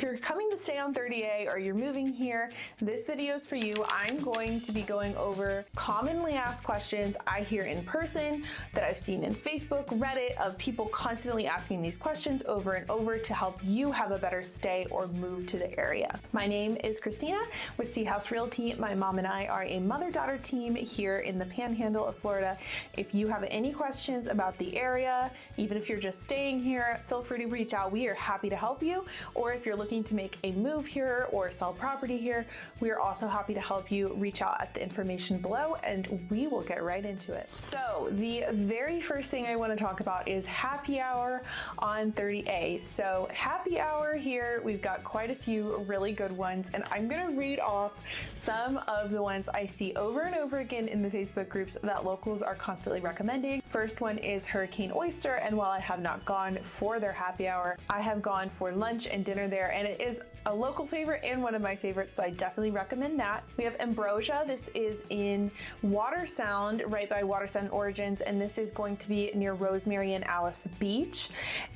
you're coming to stay on 30A or you're moving here, this video is for you. I'm going to be going over commonly asked questions I hear in person that I've seen in Facebook, Reddit, of people constantly asking these questions over and over to help you have a better stay or move to the area. My name is Christina with Haus Realty. My mom and I are a mother-daughter team here in the Panhandle of Florida. If you have any questions about the area, even if you're just staying here, feel free to reach out. We are happy to help you. Or if you're looking to make a move here or sell property here, we are also happy to help you. Reach out at the information below and we will get right into it. So the very first thing I want to talk about is happy hour on 30A. So happy hour here, we've got quite a few really good ones, and I'm going to read off some of the ones I see over and over again in the Facebook groups that locals are constantly recommending. First one is Hurricane Oyster, and while I have not gone for their happy hour, I have gone for lunch and dinner there, and it is a local favorite and one of my favorites, so I definitely recommend that. We have Ambrosia. This is in Water Sound, right by Water Sound Origins, and this is going to be near Rosemary and Alice Beach.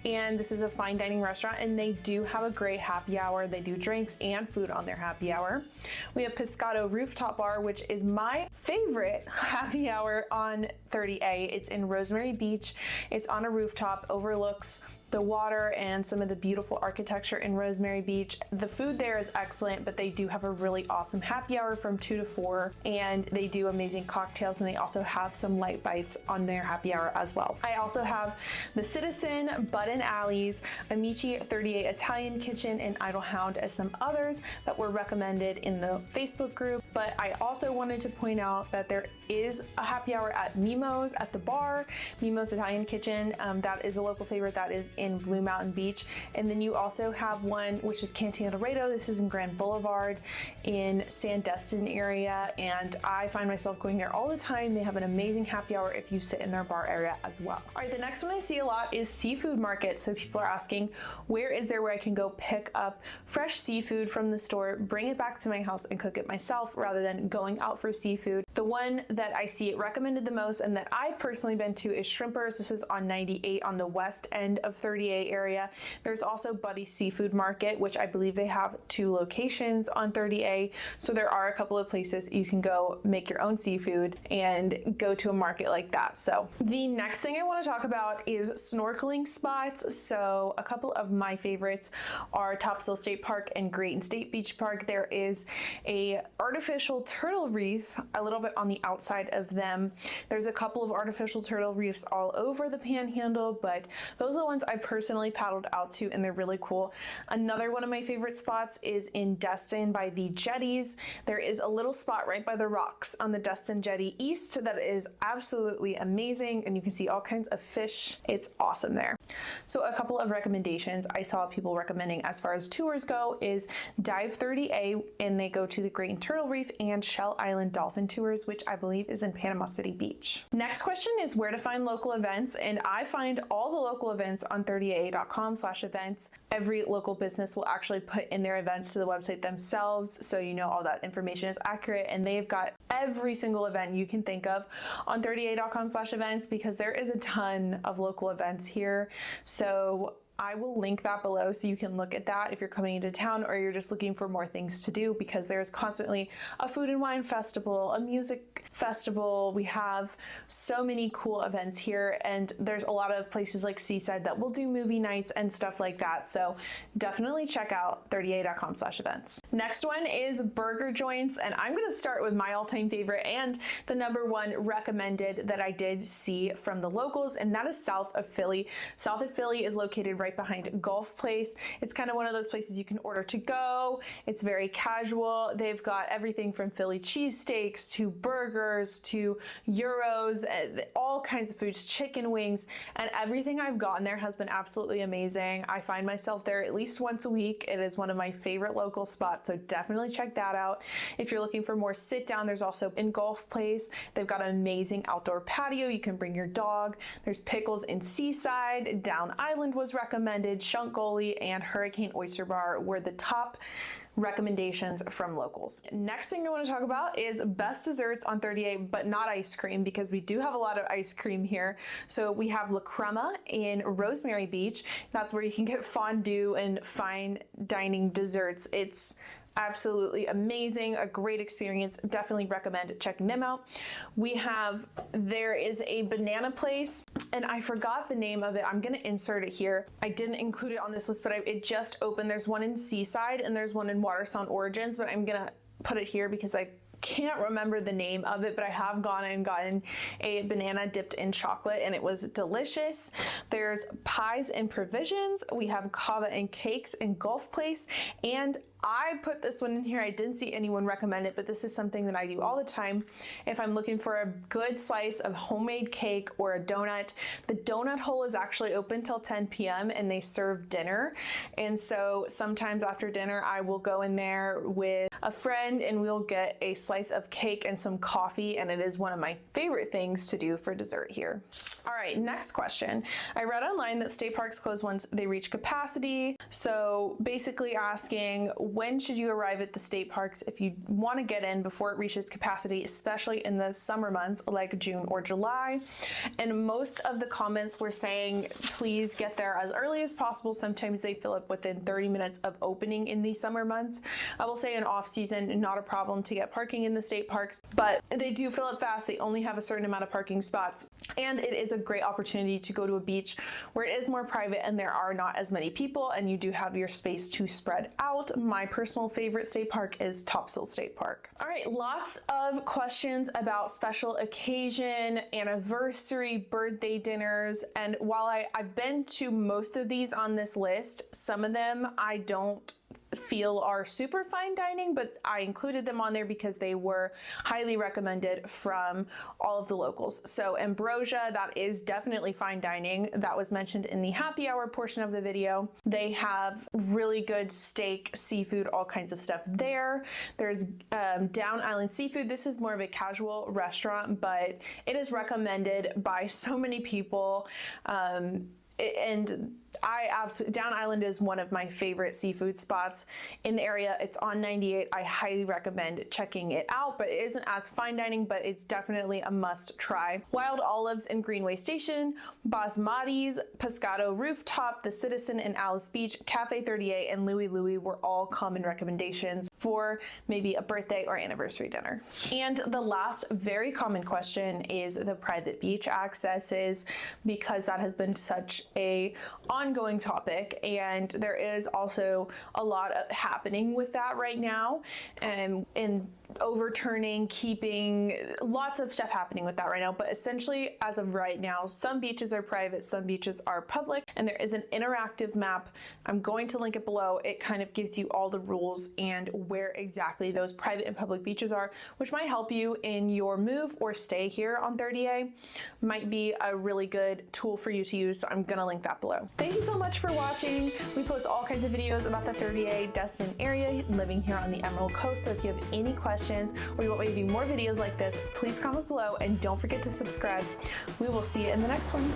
And this is a fine dining restaurant, and they do have a great happy hour. They do drinks and food on their happy hour. We have Pescado Rooftop Bar, which is my favorite happy hour on 30A. It's in Rosemary Beach. It's on a rooftop, overlooks the water and some of the beautiful architecture in Rosemary Beach. The food there is excellent, but they do have a really awesome happy hour from 2 to 4, and they do amazing cocktails, and they also have some light bites on their happy hour as well. I also have the Citizen, Bud and Alley's, Amici 38 Italian Kitchen, and Idle Hound as some others that were recommended in the Facebook group. But I also wanted to point out that there is a happy hour at Mimo's at the bar, Mimo's Italian Kitchen. That is a local favorite. That is in Blue Mountain Beach. And then you also have one which is Cantina Laredo. This is in Grand Boulevard in San Destin area, and I find myself going there all the time. They have an amazing happy hour if you sit in their bar area as well. All right, the next one I see a lot is seafood market. So people are asking, where is there where I can go pick up fresh seafood from the store, bring it back to my house and cook it myself rather than going out for seafood? The one that I see it recommended the most and that I've personally been to is Shrimpers. This is on 98 on the west end of 30A area. There's also Buddy's Seafood Market, which I believe they have 2 locations on 30A. So there are a couple of places you can go make your own seafood and go to a market like that. So the next thing I want to talk about is snorkeling spots. So a couple of my favorites are Topsail State Park and Grayton State Beach Park. There is a artificial turtle reef a little bit on the outside of them. There's a couple of artificial turtle reefs all over the Panhandle, but those are the ones I personally paddled out to, and they're really cool. Another one of my favorite spots is in Destin by the jetties. There is a little spot right by the rocks on the Destin Jetty East that is absolutely amazing, and you can see all kinds of fish. It's awesome there. So a couple of recommendations I saw people recommending as far as tours go is Dive 30A, and they go to the Grayton Turtle Reef and Shell Island Dolphin Tours, which I believe is in Panama City Beach. Next question is where to find local events, and I find all the local events on 30a.com/events. Every local business will actually put in their events to the website themselves, so you know all that information is accurate, and they've got every single event you can think of on 30a.com/events because there is a ton of local events here. So I will link that below so you can look at that if you're coming into town or you're just looking for more things to do, because there's constantly a food and wine festival, a music festival. We have so many cool events here, and there's a lot of places like Seaside that will do movie nights and stuff like that. So definitely check out 30a.com/events. Next one is burger joints, and I'm going to start with my all-time favorite and the #1 recommended that I did see from the locals, and that is South of Philly. South of Philly is located right behind Gulf Place. It's kind of one of those places you can order to go. It's very casual. They've got everything from Philly cheesesteaks to burgers to gyros, all kinds of foods, chicken wings, and everything I've gotten there has been absolutely amazing. I find myself there at least once a week. It is one of my favorite local spots spot, so definitely check that out. If you're looking for more sit down, there's also in Golf Place. They've got an amazing outdoor patio. You can bring your dog. There's Pickles in Seaside. Down Island was recommended. Shunkgully and Hurricane Oyster Bar were the top recommendations from locals. Next thing I want to talk about is best desserts on 38, but not ice cream, because we do have a lot of ice cream here. So we have La Crema in Rosemary Beach. That's where you can get fondue and fine dining desserts. It's absolutely amazing, a great experience. Definitely recommend checking them out. There is a banana place, and I forgot the name of it. I'm gonna insert it here. I didn't include it on this list, but it just opened. There's one in Seaside and there's one in Watersound Origins, but I'm gonna put it here because I can't remember the name of it, but I have gone and gotten a banana dipped in chocolate and it was delicious. There's Pies and Provisions. We have Kava and Cakes in Golf Place, and I put this one in here. I didn't see anyone recommend it, but this is something that I do all the time. If I'm looking for a good slice of homemade cake or a donut, the donut hole is actually open till 10 p.m. and they serve dinner. And so sometimes after dinner, I will go in there with a friend and we'll get a slice of cake and some coffee. And it is one of my favorite things to do for dessert here. All right, next question. I read online that state parks close once they reach capacity. So basically asking, when should you arrive at the state parks if you want to get in before it reaches capacity, especially in the summer months like June or July? And most of the comments were saying, please get there as early as possible. Sometimes they fill up within 30 minutes of opening in the summer months. I will say in off season, not a problem to get parking in the state parks, but they do fill up fast. They only have a certain amount of parking spots. And it is a great opportunity to go to a beach where it is more private and there are not as many people and you do have your space to spread out. My personal favorite state park is Topsail State Park. All right, lots of questions about special occasion, anniversary, birthday dinners. And while I've been to most of these on this list, some of them I don't feel are super fine dining, but I included them on there because they were highly recommended from all of the locals. So Ambrosia, that is definitely fine dining. That was mentioned in the happy hour portion of the video. They have really good steak, seafood, all kinds of stuff there. There's Down Island Seafood. This is more of a casual restaurant, but it is recommended by so many people. And Down Island is one of my favorite seafood spots in the area. It's on 98. I highly recommend checking it out, but it isn't as fine dining, but it's definitely a must try. Wild Olives in Greenway Station, Basmati's, Pescado Rooftop, The Citizen in Alice Beach, Cafe 38, and Louie Louie were all common recommendations for maybe a birthday or anniversary dinner. And the last very common question is the private beach accesses, because that has been such a ongoing topic, and there is also a lot happening with that right now, and overturning, keeping, lots of stuff happening with that right now. But essentially, as of right now, some beaches are private, some beaches are public, and there is an interactive map. I'm going to link it below. It kind of gives you all the rules and where exactly those private and public beaches are, which might help you in your move or stay here on 30A. Might be a really good tool for you to use, so I'm gonna link that below. Thank you so much for watching. We post all kinds of videos about the 30A Destin area, living here on the Emerald Coast, so if you have any questions or you want me to do more videos like this, please comment below and don't forget to subscribe. We will see you in the next one.